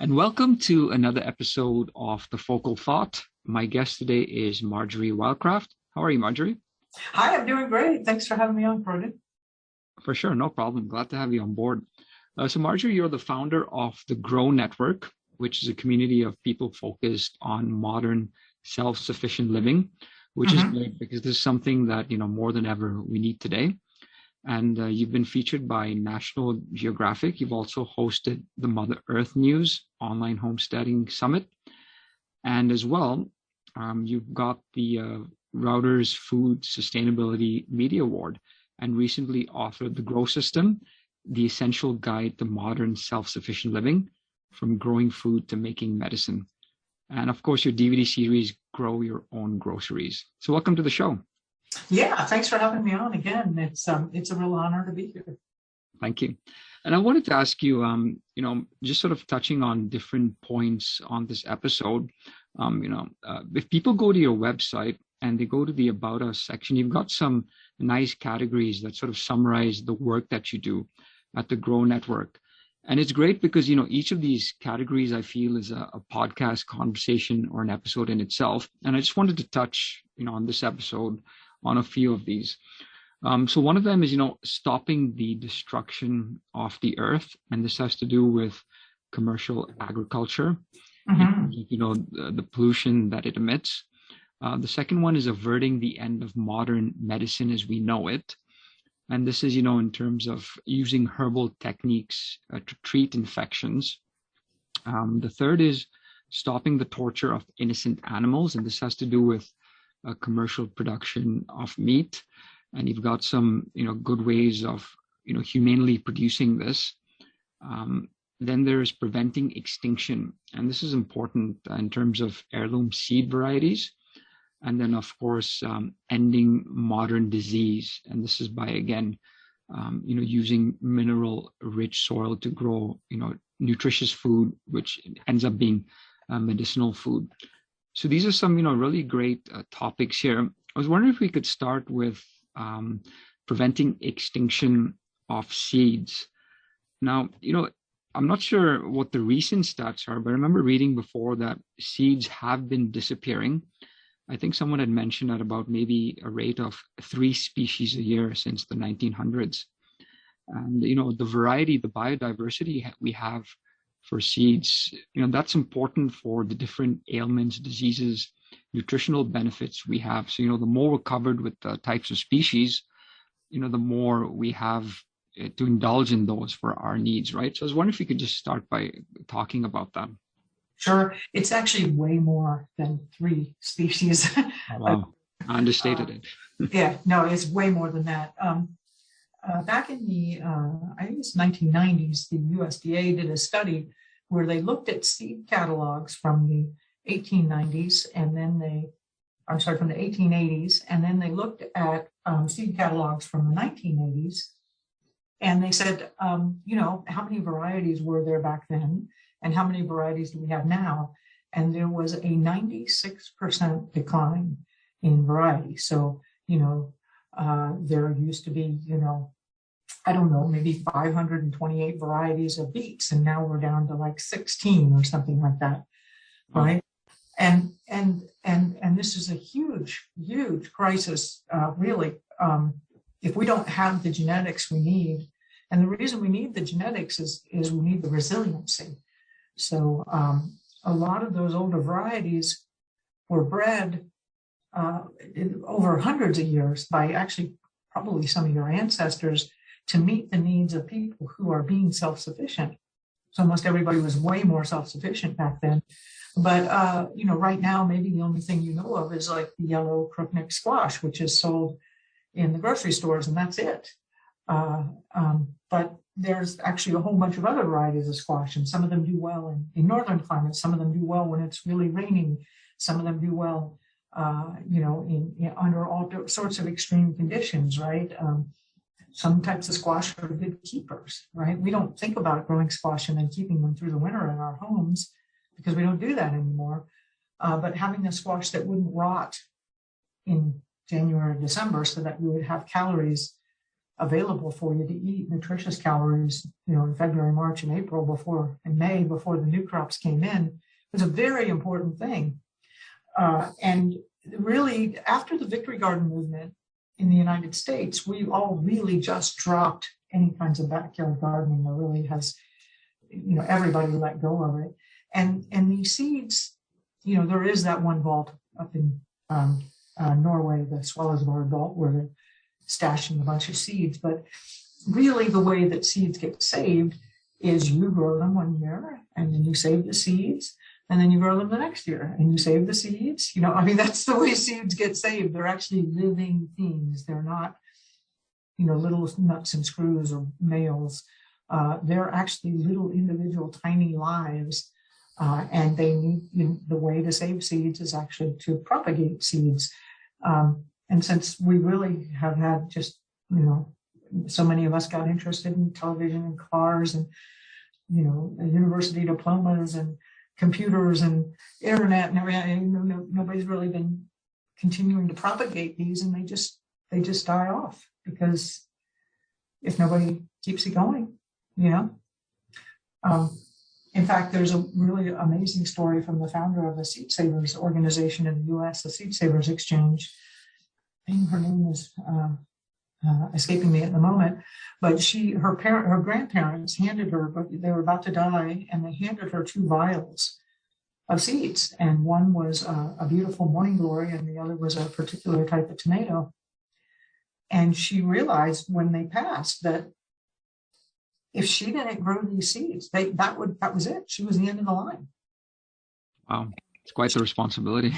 And welcome to another episode of The Focal Thought. My guest today is Marjory Wildcraft. How are you, Marjory? Hi, I'm doing great. Thanks for having me on, Cronin. For sure, no problem. Glad to have you on board. So, Marjory, you're the founder of the Grow Network, which is a community of people focused on modern self-sufficient living, which is hmm great because this is something that, more than ever we need today. And you've been featured by National Geographic. You've also hosted the Mother Earth News online homesteading summit. And as well, you've got the Reuters Food Sustainability Media Award and recently authored The Grow System, the essential guide to modern self-sufficient living, from growing food to making medicine. And of course, your DVD series, Grow Your Own Groceries. So welcome to the show. Yeah, thanks for having me on again. It's a real honor to be here. Thank you. And I wanted to ask you, just sort of touching on different points on this episode, if people go to your website and they go to the About Us section, you've got some nice categories that sort of summarize the work that you do at the Grow Network. And it's great because, each of these categories I feel is a podcast conversation or an episode in itself. And I just wanted to touch, on this episode on a few of these. So one of them is, stopping the destruction of the earth. And this has to do with commercial agriculture, hmm the pollution that it emits. The second one is averting the end of modern medicine as we know it. And this is, in terms of using herbal techniques to treat infections. The third is stopping the torture of innocent animals. And this has to do with commercial production of meat. And you've got some, good ways of, humanely producing this. Then there's preventing extinction. And this is important in terms of heirloom seed varieties. And then, of course, ending modern disease. And this is by, again, using mineral-rich soil to grow, nutritious food, which ends up being medicinal food. So these are some, really great topics here. I was wondering if we could start with preventing extinction of seeds. Now, I'm not sure what the recent stats are, but I remember reading before that seeds have been disappearing. I think someone had mentioned at about maybe a rate of 3 species a year since the 1900s. And, the variety, the biodiversity we have for seeds, that's important for the different ailments, diseases, nutritional benefits we have. So, the more we're covered with the types of species, the more we have to indulge in those for our needs, right? So I was wondering if you could just start by talking about that. Sure. It's actually way more than 3 species. Oh, wow. I understated it. Yeah, no, it's way more than that. Back in the, I think it's 1990s, the USDA did a study where they looked at seed catalogs from the 1890s and then from the 1880s, and then they looked at seed catalogs from the 1980s. And they said, how many varieties were there back then? And how many varieties do we have now? And there was a 96% decline in variety. So, there used to be, I don't know, maybe 528 varieties of beets, and now we're down to like 16 or something like that, right? And this is a huge, huge crisis, really. If we don't have the genetics we need, and the reason we need the genetics is we need the resiliency. So a lot of those older varieties were bred over hundreds of years by actually probably some of your ancestors to meet the needs of people who are being self-sufficient. So almost everybody was way more self-sufficient back then. But, right now, maybe the only thing you know of is like the yellow crookneck squash, which is sold in the grocery stores, and that's it. But there's actually a whole bunch of other varieties of squash, and some of them do well in northern climates. Some of them do well when it's really raining. Some of them do well, under all sorts of extreme conditions, right? Some types of squash are good keepers, right? We don't think about growing squash and then keeping them through the winter in our homes because we don't do that anymore. But having a squash that wouldn't rot in January or December so that we would have calories available for you to eat nutritious calories, in February, March, and April and May before the new crops came in was a very important thing. And really, after the Victory Garden movement in the United States, we all really just dropped any kinds of backyard gardening. There really has, everybody let go of it. And these seeds, there is that one vault up in Norway, the Swallowsborg vault, where they're stashing a bunch of seeds. But really, the way that seeds get saved is you grow them one year, and then you save the seeds, and then you grow them the next year, and you save the seeds. That's the way seeds get saved. They're actually living things. They're not, little nuts and screws or males. They're actually little individual tiny lives. And they need, the way to save seeds is actually to propagate seeds. And since we really have had just, so many of us got interested in television and cars and, university diplomas and computers and internet and everything, nobody's really been continuing to propagate these, and they just die off, because if nobody keeps it going, in fact, there's a really amazing story from the founder of the Seed Savers organization in the U.S., the Seed Savers Exchange. I think her name is escaping me at the moment, but her grandparents handed her, but they were about to die, and they handed her 2 vials of seeds, and one was a beautiful morning glory, and the other was a particular type of tomato. And she realized when they passed that if she didn't grow these seeds, that was it. She was the end of the line. Wow, it's quite the responsibility.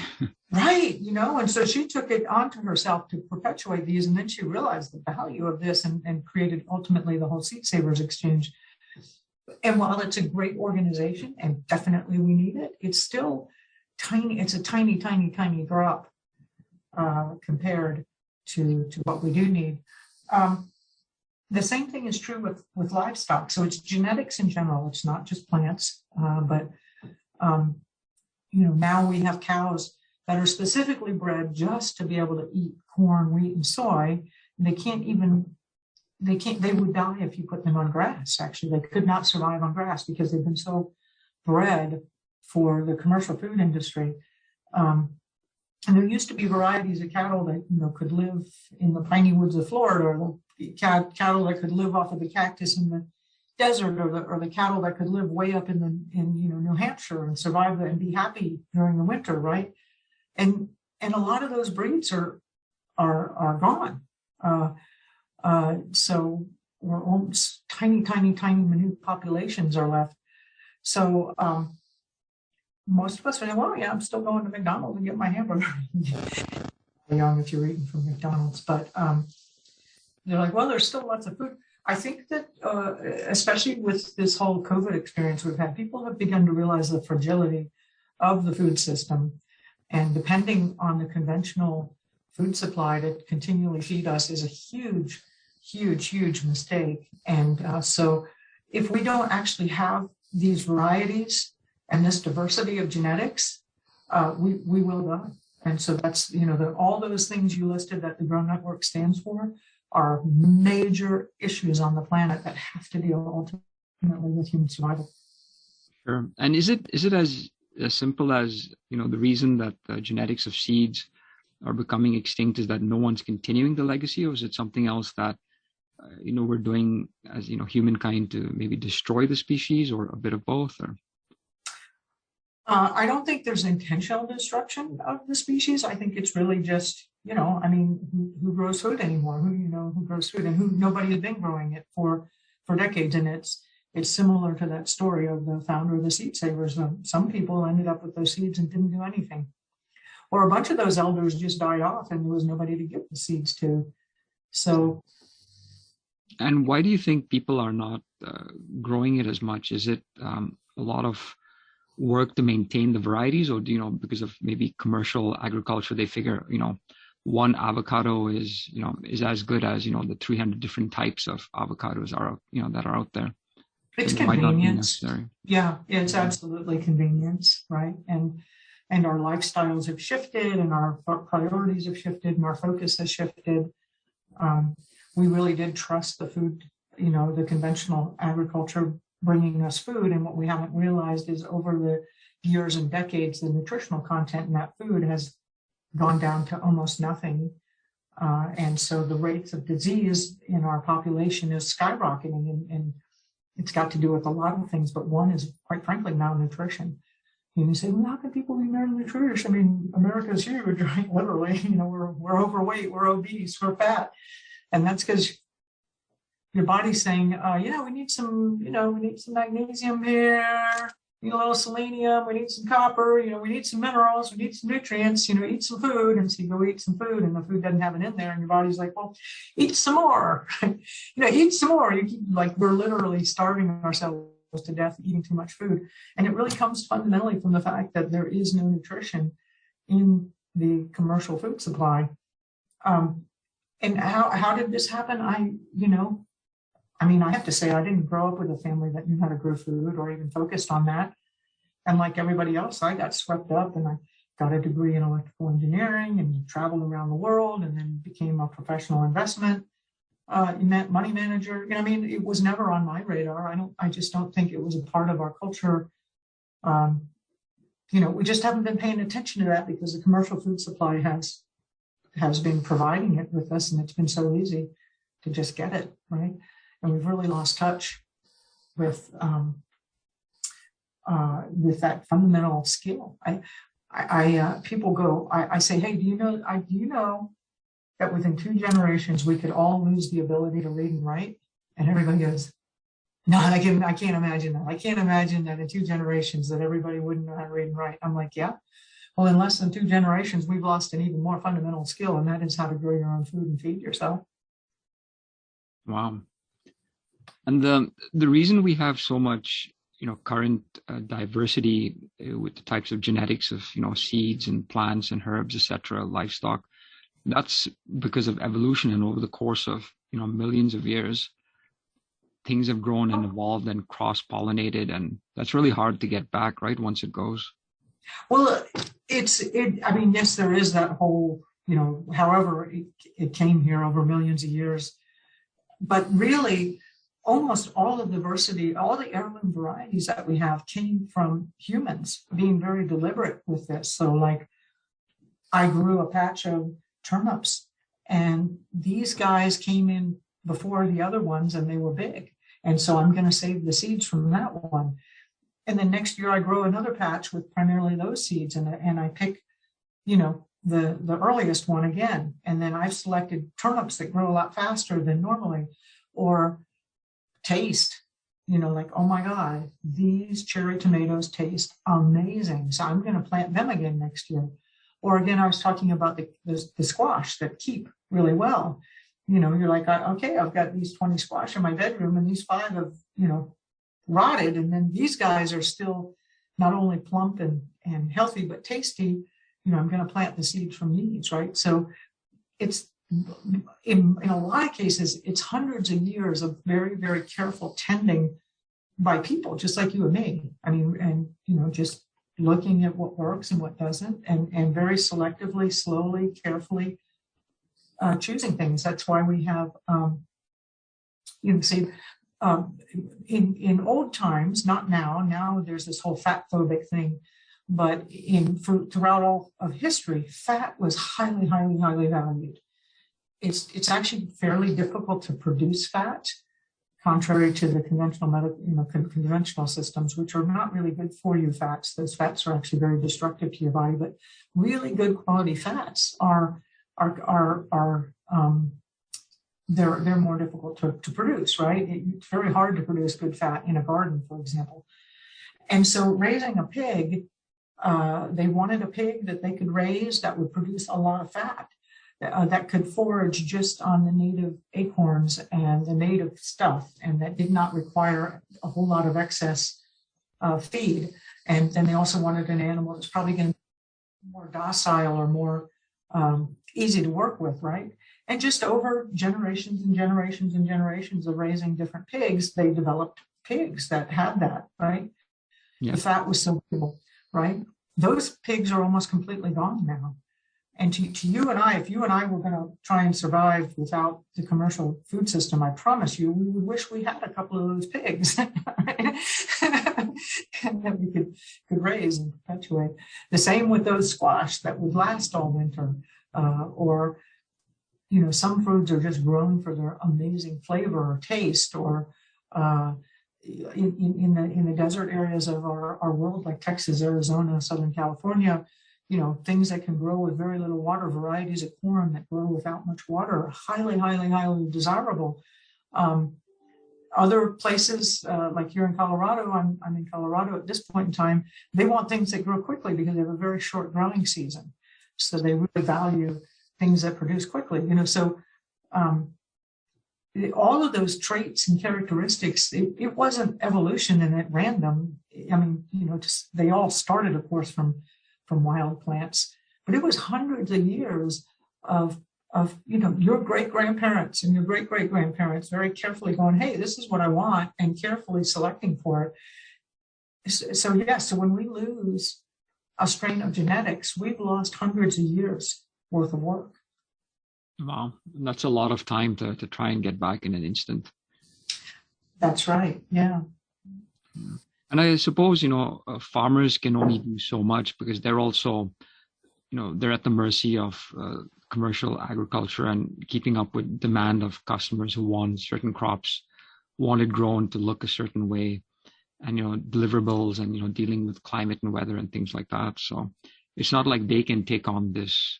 Right, and so she took it onto herself to perpetuate these, and then she realized the value of this and created ultimately the whole Seed Savers Exchange. And while it's a great organization, and definitely we need it, it's still tiny. It's a tiny, tiny, tiny drop compared to what we do need. The same thing is true with livestock. So it's genetics in general. It's not just plants, but now we have cows that are specifically bred just to be able to eat corn, wheat, and soy. And they would die if you put them on grass. Actually, they could not survive on grass because they've been so bred for the commercial food industry. And there used to be varieties of cattle that could live in the piney woods of Florida, or the cattle that could live off of the cactus in the desert, or the cattle that could live way up in New Hampshire and survive and be happy during the winter, right? And a lot of those breeds are gone. So we're almost tiny, tiny, tiny, minute populations are left. So most of us say, well, yeah, I'm still going to McDonald's and get my hamburger. Young if you're eating from McDonald's, but they're like, well, there's still lots of food. I think that especially with this whole COVID experience we've had, people have begun to realize the fragility of the food system, and depending on the conventional food supply to continually feed us is a huge, huge, huge mistake. And so if we don't actually have these varieties and this diversity of genetics, we will die. And so that's, all those things you listed that the Grow Network stands for are major issues on the planet that have to deal ultimately with human survival. Sure. And is it as simple as, the reason that the genetics of seeds are becoming extinct is that no one's continuing the legacy, or is it something else that, we're doing as, humankind to maybe destroy the species, or a bit of both? Or I don't think there's intentional destruction of the species. I think it's really just, who grows food anymore? Who grows food, and nobody has been growing it for decades. And it's similar to that story of the founder of the Seed Savers. Some people ended up with those seeds and didn't do anything. Or a bunch of those elders just died off and there was nobody to give the seeds to. So. And why do you think people are not growing it as much? Is it a lot of work to maintain the varieties, or because of maybe commercial agriculture, they figure, one avocado is as good as, the 300 different types of avocados are, that are out there. It's convenience. Yeah, it's absolutely convenience, right? And our lifestyles have shifted, and our priorities have shifted, and our focus has shifted. we really did trust the food, the conventional agriculture bringing us food. And what we haven't realized is over the years and decades, the nutritional content in that food has gone down to almost nothing. And so the rates of disease in our population is skyrocketing, and it's got to do with a lot of things, but one is, quite frankly, malnutrition. And you say, well, how can people be malnourished? I mean, America's huge, right? Literally, we're overweight, we're obese, we're fat. And that's because your body's saying, we need some magnesium here, we need a little selenium, we need some copper, we need some minerals, we need some nutrients, eat some food. And so you go eat some food and the food doesn't have it in there. And your body's like, well, eat some more, eat some more. You keep, we're literally starving ourselves to death eating too much food. And it really comes fundamentally from the fact that there is no nutrition in the commercial food supply. And how did this happen? I have to say, I didn't grow up with a family that knew how to grow food or even focused on that. And like everybody else, I got swept up and I got a degree in electrical engineering and traveled around the world and then became a professional investment money manager. It was never on my radar. I just don't think it was a part of our culture. We just haven't been paying attention to that because the commercial food supply has been providing it with us, and it's been so easy to just get it, right? And we've really lost touch with that fundamental skill. People go, I say, hey, do you know that within 2 generations we could all lose the ability to read and write? And everybody goes, no, I can't imagine that. I can't imagine that in 2 generations that everybody wouldn't know how to read and write. I'm like, yeah. Well, in less than 2 generations, we've lost an even more fundamental skill, and that is how to grow your own food and feed yourself. Wow. And the reason we have so much, current diversity with the types of genetics of, seeds and plants and herbs, etc., livestock, that's because of evolution. And over the course of, millions of years, things have grown and evolved and cross-pollinated, and that's really hard to get back, right, once it goes. Well, yes, there is that whole, however it came here over millions of years. But really, almost all the diversity, all the heirloom varieties that we have came from humans being very deliberate with this. So I grew a patch of turnips, and these guys came in before the other ones and they were big. And so I'm going to save the seeds from that one. And then next year I grow another patch with primarily those seeds, and I pick, the earliest one again. And then I've selected turnips that grow a lot faster than normally, or taste, oh my God, these cherry tomatoes taste amazing. So I'm going to plant them again next year. Or again, I was talking about the squash that keep really well. You're like, okay, I've got these 20 squash in my bedroom and these 5 have, rotted. And then these guys are still not only plump and healthy, but tasty. I'm going to plant the seeds from these, right? So it's, in a lot of cases, it's hundreds of years of very, very careful tending by people, just like you and me. Just looking at what works and what doesn't, and very selectively, slowly, carefully choosing things. That's why we have, in old times, not now. Now there's this whole fat phobic thing, but throughout all of history, fat was highly, highly, highly valued. It's actually fairly difficult to produce fat, contrary to the conventional systems, which are not really good for you fats. Those fats are actually very destructive to your body, but really good quality fats they're more difficult to produce, right? It's very hard to produce good fat in a garden, for example. And so raising a pig, they wanted a pig that they could raise that would produce a lot of fat, that could forage just on the native acorns and the native stuff, and that did not require a whole lot of excess feed. And then they also wanted an animal that's probably going to be more docile or more easy to work with, right? And just over generations and generations and generations of raising different pigs, they developed pigs that had that, right? Yeah. The fat was so cool, right? Those pigs are almost completely gone now. And to you and I, if you and I were going to try and survive without the commercial food system, I promise you, we would wish we had a couple of those pigs and that we could raise and perpetuate. The same with those squash that would last all winter, or some foods are just grown for their amazing flavor or taste, or in the desert areas of our world, like Texas, Arizona, Southern California, things that can grow with very little water, varieties of corn that grow without much water, are highly, highly, highly desirable. Other places, like here in Colorado, I'm in Colorado at this point in time, they want things that grow quickly because they have a very short growing season. So they really value things that produce quickly, so all of those traits and characteristics, it wasn't evolution and at random. I mean, they all started, of course, from wild plants, but it was hundreds of years of your great-grandparents and your great-great-grandparents very carefully going, hey, this is what I want, and carefully selecting for it. So yes, so when we lose a strain of genetics, we've lost hundreds of years worth of work. Wow, that's a lot of time to try and get back in an instant. That's right, yeah. And I suppose, farmers can only do so much because they're also, they're at the mercy of commercial agriculture and keeping up with demand of customers who want certain crops, want it grown to look a certain way, and, deliverables and, dealing with climate and weather and things like that. So it's not like they can take on this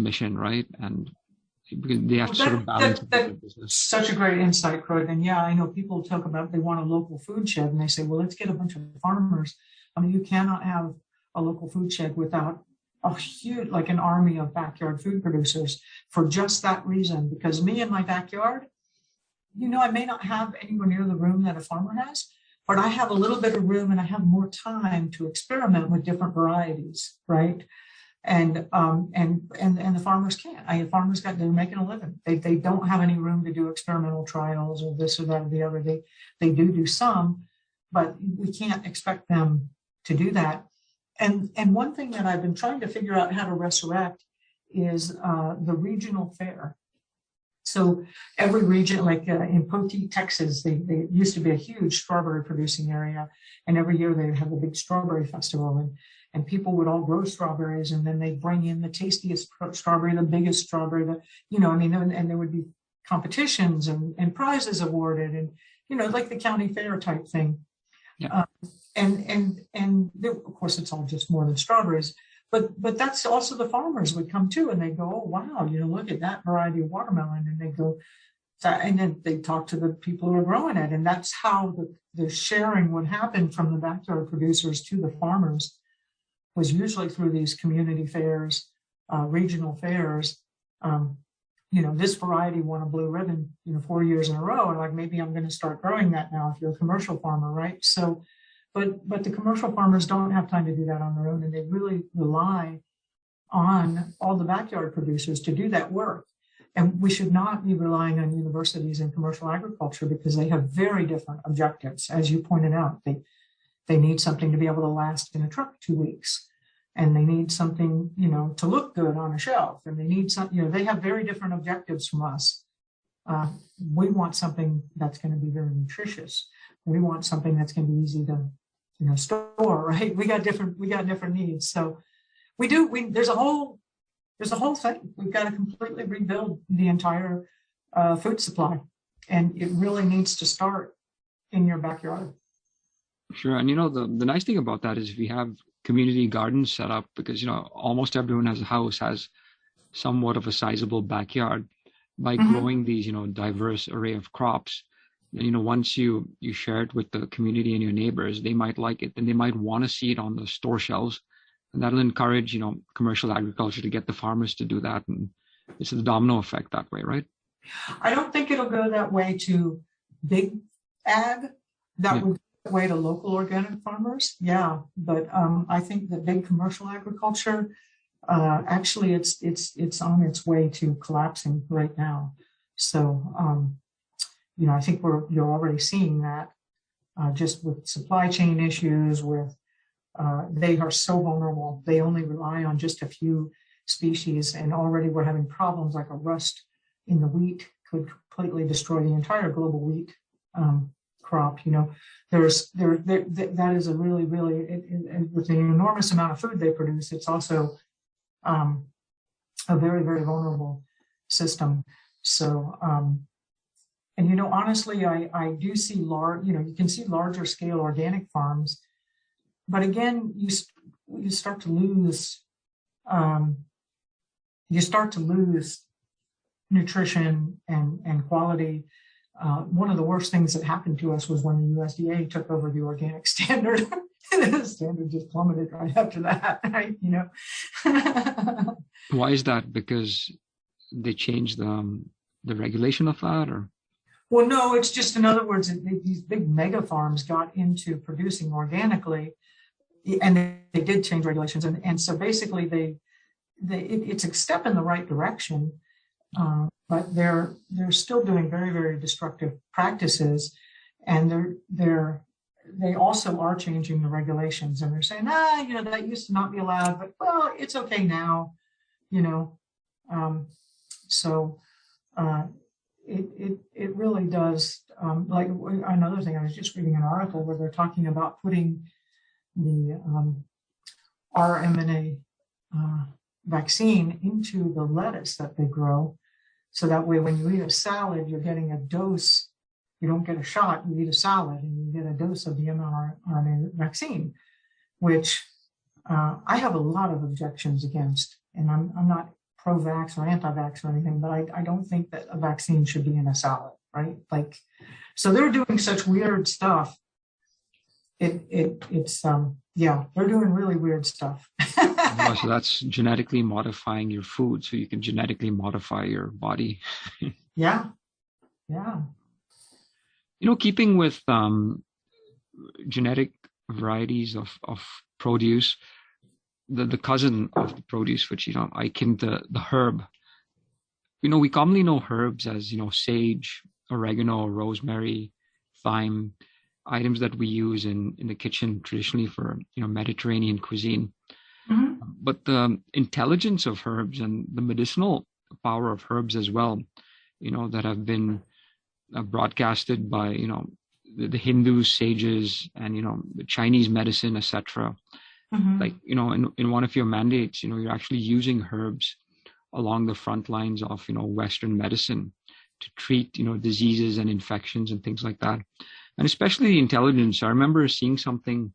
mission, right? And because they have to sort of balance their business. Such a great insight, Craig. And yeah, I know people talk about they want a local food shed, and they say, well, let's get a bunch of farmers. I mean, you cannot have a local food shed without a huge, like an army of backyard food producers, for just that reason. Because me in my backyard, I may not have anywhere near the room that a farmer has, but I have a little bit of room and I have more time to experiment with different varieties, right? And the farmers can't. Farmers they're making a living. They don't have any room to do experimental trials or this or that or the other. They do some, but we can't expect them to do that. And one thing that I've been trying to figure out how to resurrect is the regional fair. So every region, like in Poteet, Texas, they used to be a huge strawberry producing area, and every year they have a big strawberry festival, and people would all grow strawberries, and then they'd bring in the tastiest strawberry, the biggest strawberry, and there would be competitions and prizes awarded, and like the county fair type thing. Yeah. And of course, it's all just more than strawberries, but that's also the farmers would come too, and they go, oh wow, look at that variety of watermelon, and they go, and then they talk to the people who are growing it, and that's how the sharing would happen from the backyard producers to the farmers. Was usually through these community fairs, regional fairs. This variety won a blue ribbon, 4 years in a row, and like maybe I'm going to start growing that now if you're a commercial farmer, right? So, but the commercial farmers don't have time to do that on their own, and they really rely on all the backyard producers to do that work. And we should not be relying on universities and commercial agriculture because they have very different objectives, as you pointed out. They need something to be able to last in a truck 2 weeks. And they need something, to look good on a shelf. And they need something, they have very different objectives from us. We want something that's going to be very nutritious. We want something that's going to be easy to, store, right? We got different needs. So there's a whole thing. We've got to completely rebuild the entire food supply. And it really needs to start in your backyard. Sure. And the nice thing about that is if you have community gardens set up, because almost everyone has a house, has somewhat of a sizable backyard, by growing these diverse array of crops, once you share it with the community and your neighbors, they might like it and they might want to see it on the store shelves, and that'll encourage commercial agriculture to get the farmers to do that, and it's a domino effect that way, right? I don't think it'll go that way to big ag. That would way to local organic farmers, but I think that big commercial agriculture, actually it's on its way to collapsing right now. So I think you're already seeing that just with supply chain issues. With they are so vulnerable. They only rely on just a few species, and already we're having problems like a rust in the wheat could completely destroy the entire global wheat crop. That is a really, with the enormous amount of food they produce, it's also a very, very vulnerable system. So, and honestly, I do see you can see larger scale organic farms, but again, you start to lose nutrition and quality. One of the worst things that happened to us was when the USDA took over the organic standard. The standard just plummeted right after that, right? Why is that? Because they changed the regulation of that, or? Well, no, it's just, in other words, these big mega farms got into producing organically, and they did change regulations, and so basically it's a step in the right direction, but they're still doing very, very destructive practices, and they also are changing the regulations, and they're saying, that used to not be allowed, but well, it's okay now, so it really does. Like another thing, I was just reading an article where they're talking about putting the RMNA vaccine into the lettuce that they grow, so that way when you eat a salad, you're getting a dose. You don't get a shot, you eat a salad and you get a dose of the mRNA vaccine, which I have a lot of objections against. And I'm not pro-vax or anti-vax or anything, but I don't think that a vaccine should be in a salad, right? So they're doing such weird stuff. It's they're doing really weird stuff. So that's genetically modifying your food, so you can genetically modify your body. Yeah. Keeping with genetic varieties of produce, the cousin of the produce, which I akin to the herb. We commonly know herbs as sage, oregano, rosemary, thyme, items that we use in the kitchen traditionally for Mediterranean cuisine. Mm-hmm. But the intelligence of herbs and the medicinal power of herbs as well, that have been broadcasted by the Hindu sages and the Chinese medicine, etc. Mm-hmm. Like in one of your mandates, you're actually using herbs along the front lines of Western medicine to treat diseases and infections and things like that. And especially the intelligence. I remember seeing something,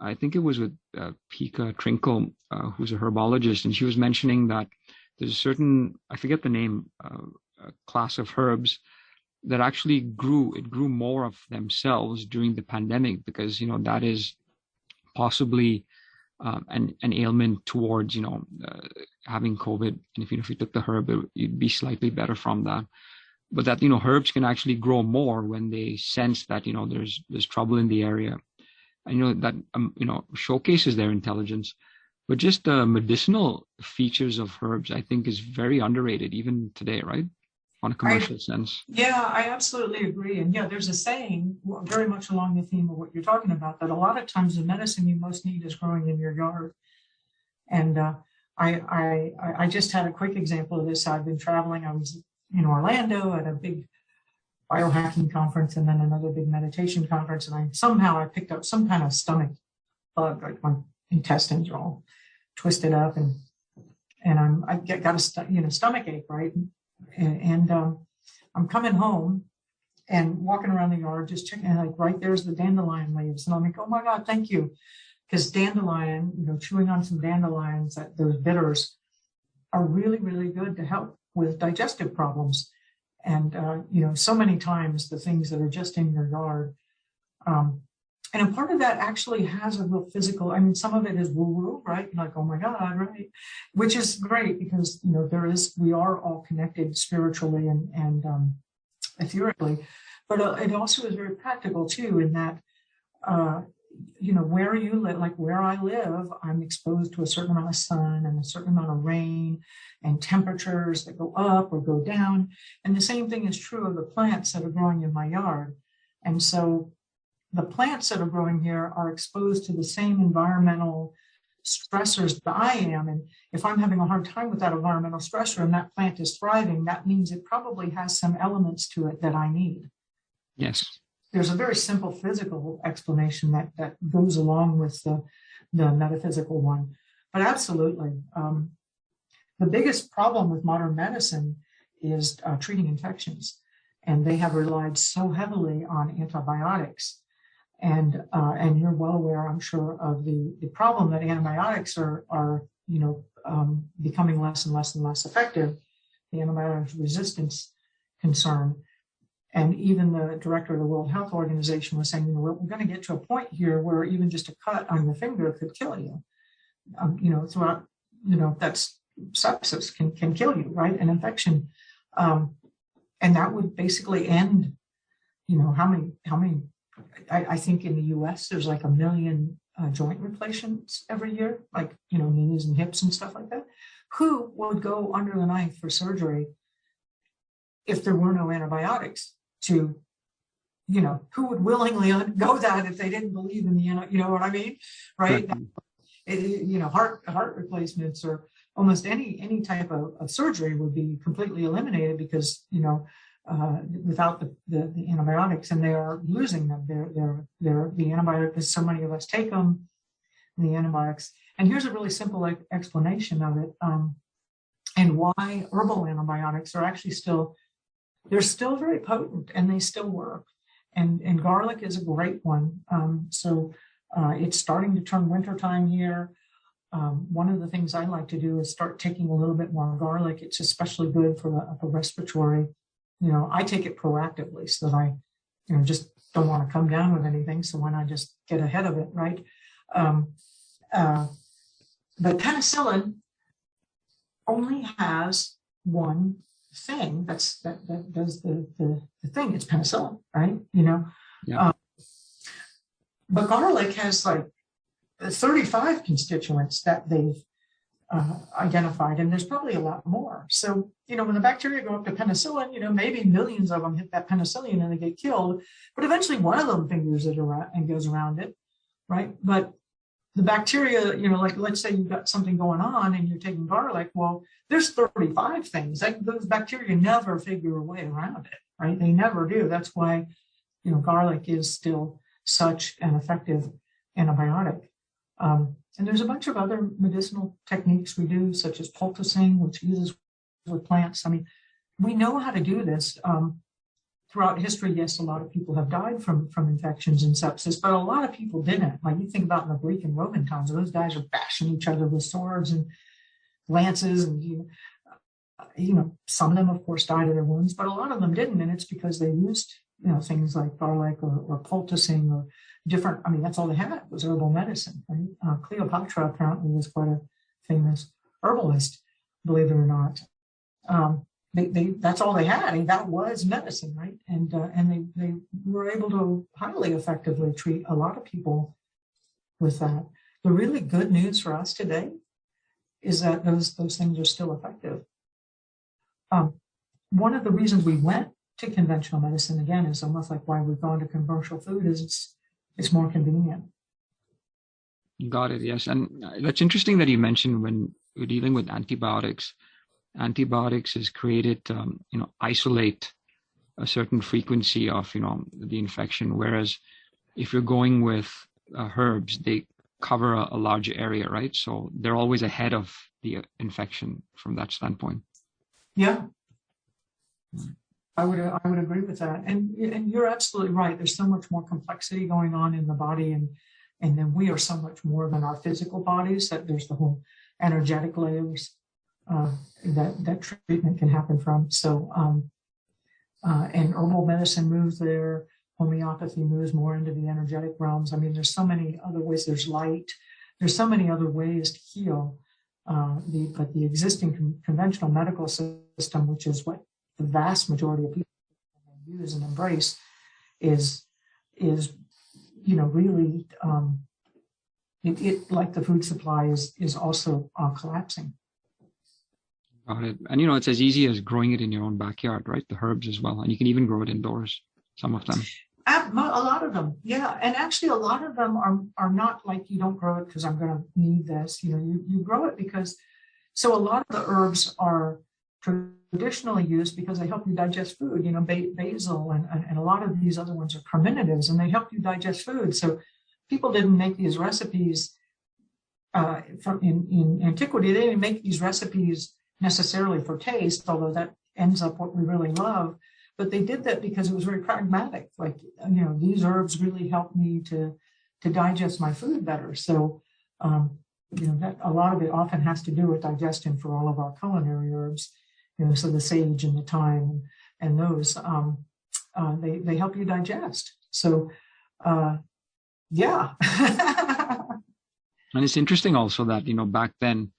I think it was with Pika Trinkle, who's a herbologist, and she was mentioning that there's a certain, I forget the name, class of herbs that actually grew more of themselves during the pandemic, because that is possibly an ailment towards having COVID, and if you took the herb, you'd be slightly better from that. But that herbs can actually grow more when they sense that there's trouble in the area, and that showcases their intelligence. But just the medicinal features of herbs, I think, is very underrated even today, right? On a commercial sense. Yeah, I absolutely agree. And yeah, there's a saying very much along the theme of what you're talking about, that a lot of times the medicine you most need is growing in your yard. And I just had a quick example of this. I've been traveling. I was in Orlando at a big biohacking conference and then another big meditation conference. And I picked up some kind of stomach bug, like my intestines are all twisted up, and I got a stomach ache, right? And I'm coming home and walking around the yard, just checking, and like right there's the dandelion leaves, and I'm like, oh my God, thank you, because dandelion, chewing on some dandelions, those bitters are really, really good to help with digestive problems. And so many times the things that are just in your yard, and a part of that actually has a real physical, some of it is woo-woo, right? Like, oh my God, right? Which is great, because, we are all connected spiritually and etherically, but it also is very practical too, in that, where you live, like where I live, I'm exposed to a certain amount of sun and a certain amount of rain and temperatures that go up or go down. And the same thing is true of the plants that are growing in my yard. And so the plants that are growing here are exposed to the same environmental stressors that I am. And if I'm having a hard time with that environmental stressor and that plant is thriving, that means it probably has some elements to it that I need. Yes. There's a very simple physical explanation that goes along with the metaphysical one. But absolutely, the biggest problem with modern medicine is treating infections. And they have relied so heavily on antibiotics. And you're well aware, I'm sure, of the problem that antibiotics are becoming less and less and less effective, the antibiotic resistance concern. And even the director of the World Health Organization was saying, we're going to get to a point here where even just a cut on your finger could kill you. Throughout, that's sepsis can kill you, right? An infection. And that would basically end, how many, I think in the US, there's like 1 million joint replacements every year, like, knees and hips and stuff like that. Who would go under the knife for surgery if there were no antibiotics to, who would willingly go that if they didn't believe in the, you know what I mean? Right. Heart replacements or almost any type of surgery would be completely eliminated because, without the antibiotics, and they are losing them. They're the antibiotics, so many of us take them, the antibiotics. And here's a really simple explanation of it, and why herbal antibiotics are actually they're still very potent and they still work. And garlic is a great one. It's starting to turn wintertime here. One of the things I like to do is start taking a little bit more garlic. It's especially good for the respiratory. I take it proactively so that I, just don't want to come down with anything. So when I just get ahead of it, right? But penicillin only has one thing that does the thing. It's penicillin, right? Yeah. But garlic has like 35 constituents that they've identified, and there's probably a lot more. So, when the bacteria go up to penicillin, maybe millions of them hit that penicillin and they get killed, but eventually one of them fingers it around and goes around it, right? But the bacteria, like let's say you've got something going on and you're taking garlic, well, there's 35 things. Those bacteria never figure a way around it, right? They never do. That's why, garlic is still such an effective antibiotic. And there's a bunch of other medicinal techniques we do, such as poulticing, which uses with plants. I mean, we know how to do this. Throughout history, yes, a lot of people have died from infections and sepsis, but a lot of people didn't. Like you think about in the Greek and Roman times, those guys are bashing each other with swords and lances, and some of them, of course, died of their wounds, but a lot of them didn't, and it's because they used things like garlic or poulticing or different. I mean, that's all they had was herbal medicine. Right? Cleopatra apparently was quite a famous herbalist, believe it or not. That's all they had. And that was medicine, right? And they were able to highly effectively treat a lot of people with that. The really good news for us today is that those things are still effective. One of the reasons we went to conventional medicine, again, is almost like why we've gone to commercial food, is it's more convenient. Got it. Yes. And that's interesting that you mentioned when we're dealing with antibiotics is created to, isolate a certain frequency of, the infection. Whereas if you're going with herbs, they cover a larger area, right? So they're always ahead of the infection from that standpoint. Yeah. I would agree with that. And you're absolutely right. There's so much more complexity going on in the body, and then we are so much more than our physical bodies, that there's the whole energetic layers that treatment can happen from. So, and herbal medicine moves there. Homeopathy moves more into the energetic realms. I mean, there's so many other ways. There's light. There's so many other ways to heal. But the existing conventional medical system, which is what the vast majority of people use and embrace, is really it like the food supply is also collapsing. Got it. And it's as easy as growing it in your own backyard, right? The herbs as well, and you can even grow it indoors. Some of them. Yeah, a lot of them. Yeah. And actually a lot of them are not like, you don't grow it because I'm going to need this. You grow it because, so a lot of the herbs are traditionally used because they help you digest food, basil and a lot of these other ones are carminatives and they help you digest food. So people didn't make these recipes from in antiquity. They didn't make these recipes necessarily for taste, although that ends up what we really love. But they did that because it was very pragmatic. Like, these herbs really help me to digest my food better. So, that a lot of it often has to do with digestion for all of our culinary herbs. So the sage and the thyme and those, they help you digest. So, yeah. And it's interesting also that, back then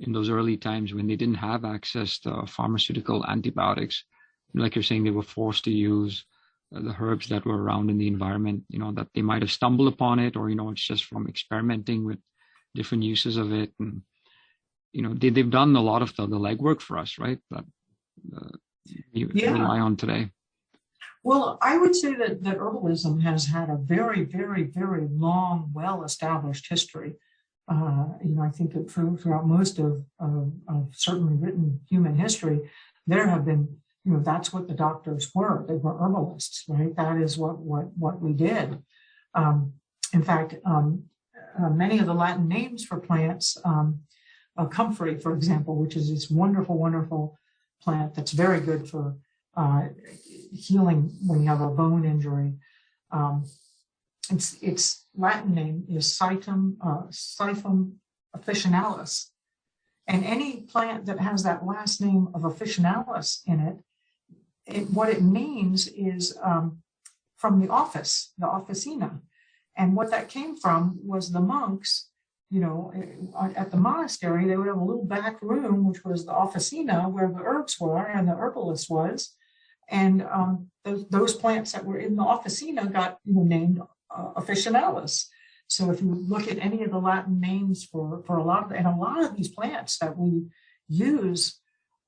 in those early times when they didn't have access to pharmaceutical antibiotics, like you're saying, they were forced to use the herbs that were around in the environment, that they might have stumbled upon it, or, it's just from experimenting with different uses of it. And, they've done a lot of the legwork for us, right? That you rely on today. Well, I would say that herbalism has had a very, very, very long, well-established history. I think that throughout most of certainly written human history, there have been, that's what the doctors were. They were herbalists, right? That is what we did. In fact, many of the Latin names for plants, comfrey, for example, which is this wonderful, wonderful plant that's very good for healing when you have a bone injury. Its Latin name is Scyphum officinalis. And any plant that has that last name of officinalis in it, what it means is from the office, the officina. And what that came from was the monks, at the monastery, they would have a little back room, which was the officina, where the herbs were and the herbalist was. And those plants that were in the officina got named officinalis. So if you look at any of the Latin names for a lot of these plants that we use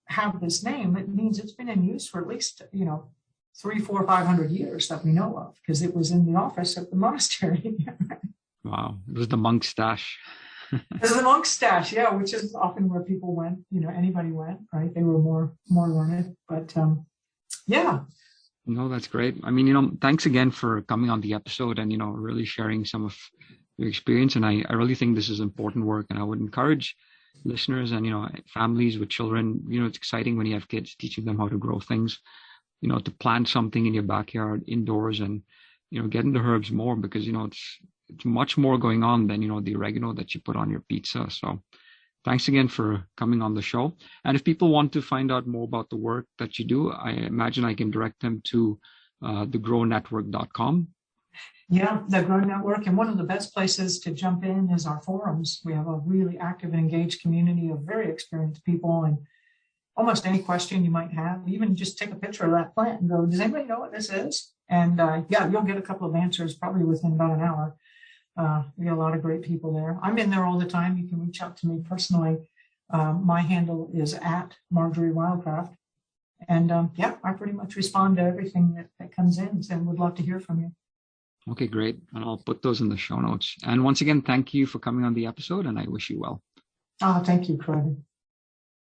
have this name, it means it's been in use for at least 300, 400, 500 years that we know of, because it was in the office at the monastery. Wow, it was the monk stash. It was the monk stash, yeah, which is often where people went. Anybody went, right? They were more learned, but yeah. No, that's great. I mean, thanks again for coming on the episode and, really sharing some of your experience. And I really think this is important work. And I would encourage listeners and, families with children, it's exciting when you have kids, teaching them how to grow things, to plant something in your backyard indoors and, get into herbs more because, it's much more going on than, the oregano that you put on your pizza. So thanks again for coming on the show. And if people want to find out more about the work that you do, I imagine I can direct them to thegrownetwork.com. Yeah, the Grow Network. And one of the best places to jump in is our forums. We have a really active and engaged community of very experienced people, and almost any question you might have, even just take a picture of that plant and go, does anybody know what this is? And you'll get a couple of answers probably within about an hour. We get a lot of great people there. I'm in there all the time. You can reach out to me personally. My handle is at Marjory Wildcraft. And I pretty much respond to everything that comes in, and would love to hear from you. Okay, great. And I'll put those in the show notes. And once again, thank you for coming on the episode, and I wish you well. Oh, thank you, Corey.